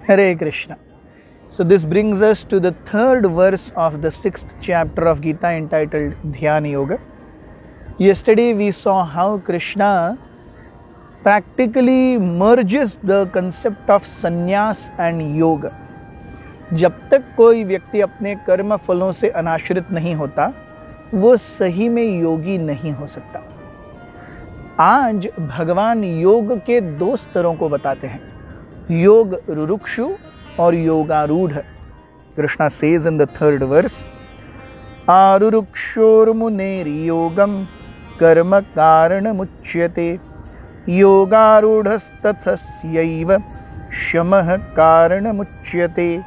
Hare Krishna. So this brings us to the third verse of the 6th chapter of Gita entitled Dhyana Yoga. Yesterday we saw how Krishna practically merges the concept of sannyas and yoga. जब तक कोई व्यक्ति अपने कर्म फलों से अनाश्रित नहीं होता, वो सही में योगी नहीं हो सकता। आज भगवान योग के दो स्तरों को बताते हैं, योग रुरुक्षु और योगारूढ़। Krishna says in the third verse, आरुरुक्षोर्मुनेर्योगम कर्म कारणमुच्यते योगारूढ़स्तथस्यैव शमः कारणमुच्यते।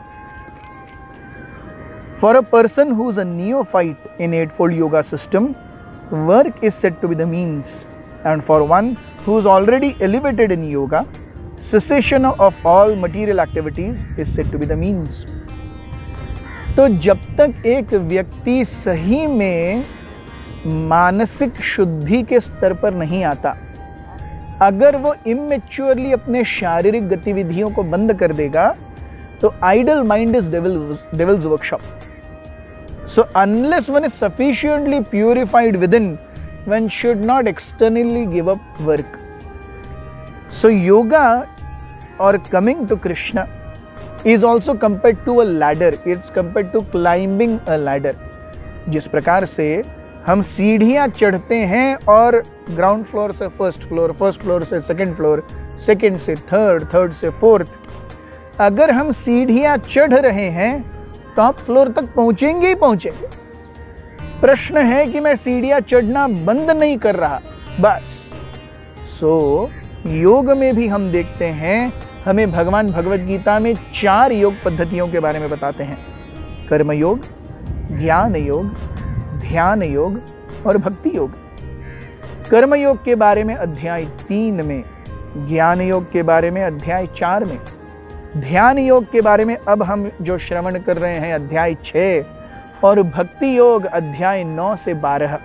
For a person who is a neophyte in Eightfold Yoga system, work is said to be the means, and for one who is already elevated in yoga, cessation of all material activities is said to be the means. तो जब तक एक व्यक्ति सही में मानसिक शुद्धि के स्तर पर नहीं आता, अगर वो इमेच्योरली अपने शारीरिक गतिविधियों को बंद कर देगा, तो idle mind is devil's workshop. So unless one is sufficiently purified within, one should not externally give up work. So yoga or coming to Krishna is also compared to a ladder. It's compared to climbing a ladder. जिस प्रकार से हम सीढ़ियां चढ़ते हैं और ground floor से first floor से सेकंड फ्लोर, सेकंड से थर्ड से फोर्थ, अगर हम सीढ़ियां चढ़ रहे हैं टॉप फ्लोर तक पहुंचेंगे ही पहुंचेंगे। प्रश्न है कि मैं सीढ़ियां चढ़ना बंद नहीं कर रहा, बस। सो योग में भी हम देखते हैं, हमें भगवान भगवत गीता में 4 योग पद्धतियों के बारे में बताते हैं, कर्म योग, ज्ञान योग, ध्यान योग और भक्ति योग। कर्म योग के बारे में अध्याय 3 में, ज्ञान योग के बारे में अध्याय 4 में, ध्यान योग के बारे में अब हम जो श्रवण कर रहे हैं अध्याय 6, और भक्ति योग अध्याय 9 से 12।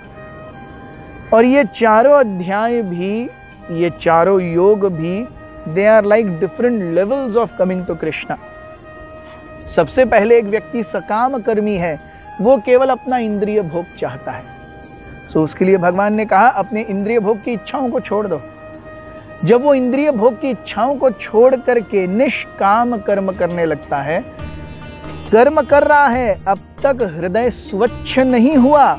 और ये चारों अध्याय भी, ये चारों योग भी, they are like different levels of coming to Krishna. सबसे पहले एक व्यक्ति सकाम कर्मी है, वो केवल अपना इंद्रिय भोग चाहता है। सो उसके लिए भगवान ने कहा अपने इंद्रिय भोग की इच्छाओं को छोड़ दो। जब वो इंद्रिय भोग की इच्छाओं को छोड़ करके निष्काम कर्म करने लगता है, कर्म कर रहा है, अब तक हृदय स्वच्छ नहीं हुआ,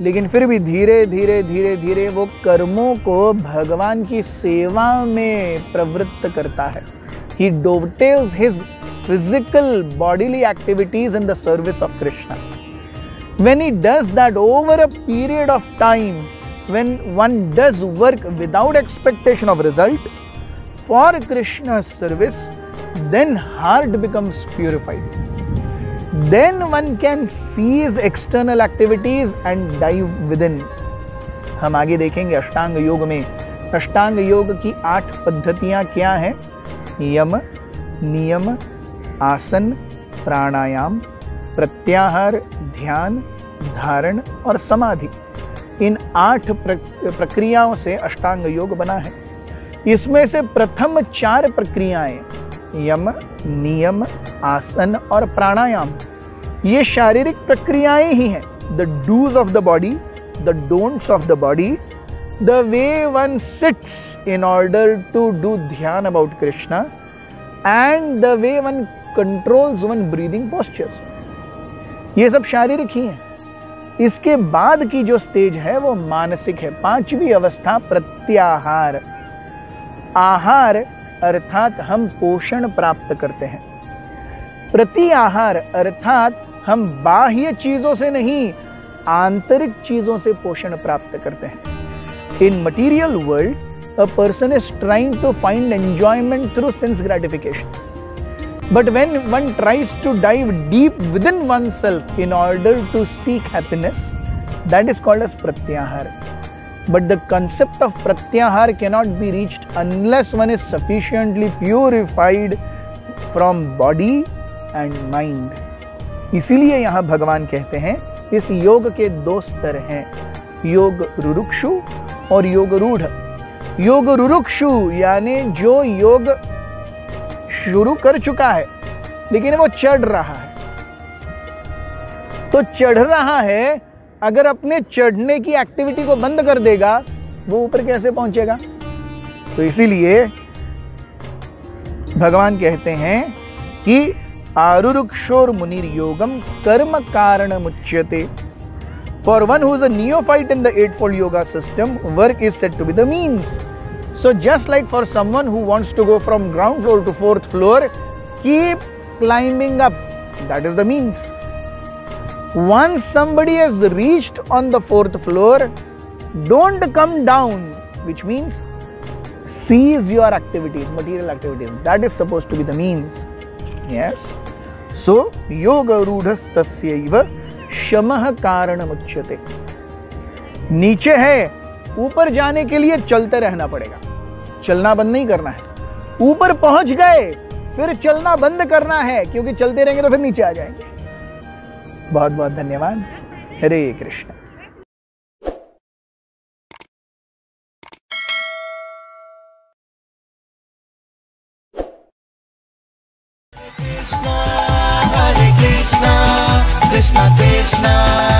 लेकिन फिर भी धीरे धीरे वो कर्मों को भगवान की सेवा में प्रवृत्त करता है। He dovetails his physical bodily activities in the service of Krishna. When he does that over a period of time, when one does work without expectation of result for Krishna's service, then heart becomes purified. Then one can cease external activities and dive within. हम आगे देखेंगे अष्टांग योग में, अष्टांग योग की 8 पद्धतियां क्या हैं? यम, नियम, आसन, प्राणायाम, प्रत्याहार, ध्यान, धारण और समाधि। इन 8 प्रक्रियाओं से अष्टांग योग बना है। इसमें से प्रथम 4 प्रक्रियाएं, यम, नियम, आसन और प्राणायाम, ये शारीरिक प्रक्रियाएं ही हैं। The dos of the body, the don'ts of the body, the way one sits in order to do dhyan about Krishna, and the way one controls one breathing postures, ये सब शारीरिक ही हैं। इसके बाद की जो स्टेज है वो मानसिक है। 5वीं अवस्था प्रत्याहार। आहार अर्थात हम पोषण प्राप्त करते हैं, प्रत्याहार अर्थात हम बाह्य चीजों से नहीं, आंतरिक चीजों से पोषण प्राप्त करते हैं। In material world a person is trying to find enjoyment through sense gratification, but when one tries to dive deep within oneself in order to seek happiness, that is called as pratyahar. But the concept of pratyahar cannot be reached unless one is sufficiently purified from body and mind. इसीलिए यहाँ भगवान कहते हैं इस योग के 2 स्तर हैं, योग रुरुक्षु और योग रूढ़। योग रुरुक्षु यानी जो योग शुरू कर चुका है, लेकिन वो चढ़ रहा है। तो चढ़ रहा है, अगर अपने चढ़ने की एक्टिविटी को बंद कर देगा, वो ऊपर कैसे पहुंचेगा? तो इसीलिए भगवान कहते हैं कि आरुरुक्षोर मुनिर योगम कर्म कारण मुच्यते। For one who is a neophyte in the Eightfold Yoga system, work is said to be the means. So just like for someone who wants to go from ground floor to fourth floor, keep climbing up. That is the means. Once somebody has reached on the fourth floor, don't come down, which means cease your activities, material activities. That is supposed to be the means. Yes. So, yoga rudhas tasyaiva शमः कारणमुच्यते। नीचे है, ऊपर जाने के लिए चलते रहना पड़ेगा, चलना बंद नहीं करना है। ऊपर पहुंच गए, फिर चलना बंद करना है, क्योंकि चलते रहेंगे तो फिर नीचे आ जाएंगे। बहुत बहुत धन्यवाद। हरे कृष्ण। Krishna Krishna Krishna